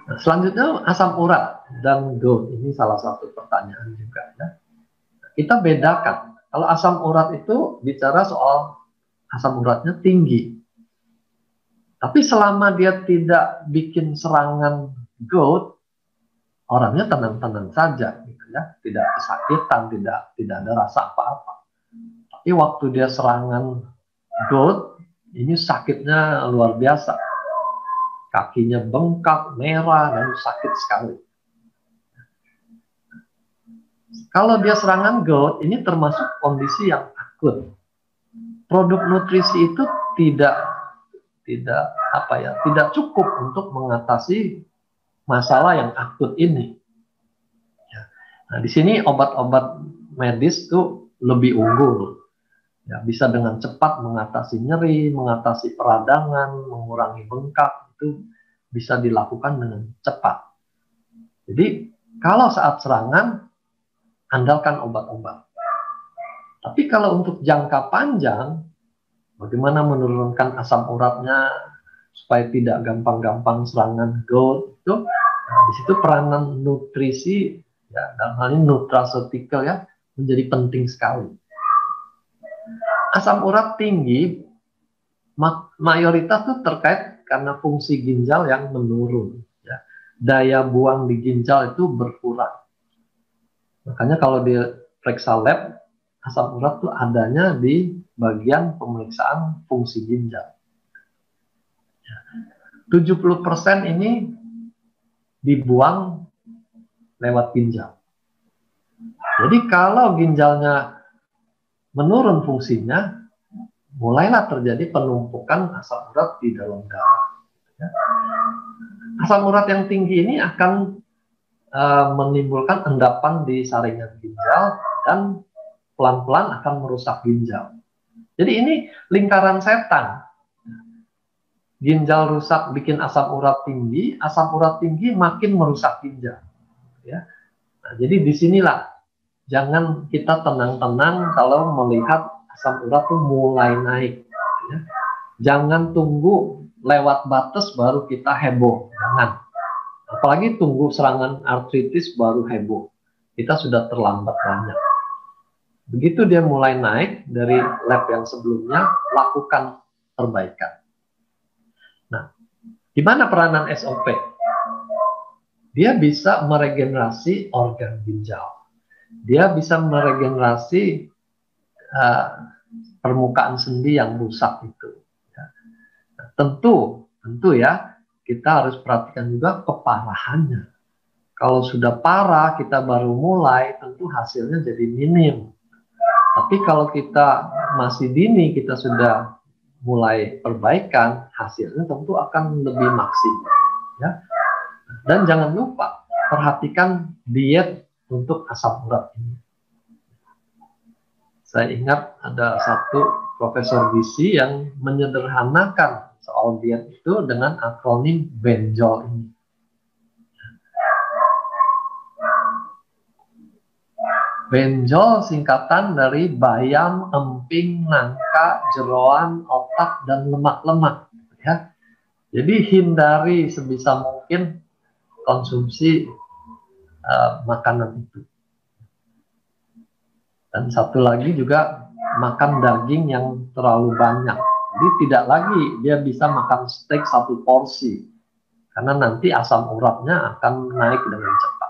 Nah, selanjutnya asam urat dan GORD, ini salah satu pertanyaan juga ya. Kita bedakan, kalau asam urat itu bicara soal asam uratnya tinggi. Tapi selama dia tidak bikin serangan GORD, orangnya tenang-tenang saja gitu ya, tidak kesakitan, tidak ada rasa apa-apa. Tapi waktu dia serangan GORD, ini sakitnya luar biasa. Kakinya bengkak, merah, dan sakit sekali. Kalau dia serangan GORD, ini termasuk kondisi yang akut. Produk nutrisi itu tidak cukup untuk mengatasi masalah yang akut ini. Nah, di sini obat-obat medis itu lebih unggul. Ya, bisa dengan cepat mengatasi nyeri, mengatasi peradangan, mengurangi bengkak, itu bisa dilakukan dengan cepat. Jadi, kalau saat serangan, andalkan obat-obat. Tapi kalau untuk jangka panjang, bagaimana menurunkan asam uratnya supaya tidak gampang-gampang serangan GORD itu, nah, di situ peranan nutrisi, ya, dalam hal ini nutraceutical ya, menjadi penting sekali. Asam urat tinggi mayoritas itu terkait karena fungsi ginjal yang menurun. Ya. Daya buang di ginjal itu berkurang. Makanya kalau di periksa lab, asam urat itu adanya di bagian pemeriksaan fungsi ginjal. 70% ini dibuang lewat ginjal. Jadi kalau ginjalnya menurun fungsinya, mulailah terjadi penumpukan asam urat di dalam darah. Asam urat yang tinggi ini akan menimbulkan endapan di saringan ginjal dan pelan-pelan akan merusak ginjal. Jadi ini lingkaran setan. Ginjal rusak bikin asam urat tinggi makin merusak ginjal. Ya. Nah, jadi disinilah jangan kita tenang-tenang kalau melihat asam urat tuh mulai naik. Ya. Jangan tunggu lewat batas baru kita heboh. Jangan. Apalagi tunggu serangan artritis baru heboh. Kita sudah terlambat banyak. Begitu dia mulai naik dari lab yang sebelumnya, lakukan perbaikan. Nah, gimana peranan SOP? Dia bisa meregenerasi organ ginjal. Dia bisa meregenerasi permukaan sendi yang rusak itu. Ya. Nah, tentu ya, kita harus perhatikan juga keparahannya. Kalau sudah parah, kita baru mulai, tentu hasilnya jadi minim. Tapi kalau kita masih dini, kita sudah mulai perbaikan, hasilnya tentu akan lebih maksimal. Ya. Dan jangan lupa, perhatikan diet untuk asam urat ini. Saya ingat ada satu profesor gizi yang menyederhanakan soal diet itu dengan akronim benjol ini. Benjol singkatan dari bayam, emping, nangka, jeroan, otak, dan lemak-lemak. Ya. Jadi hindari sebisa mungkin konsumsi makanan itu. Dan satu lagi juga makan daging yang terlalu banyak. Jadi tidak lagi dia bisa makan steak 1 porsi. Karena nanti asam uratnya akan naik dengan cepat.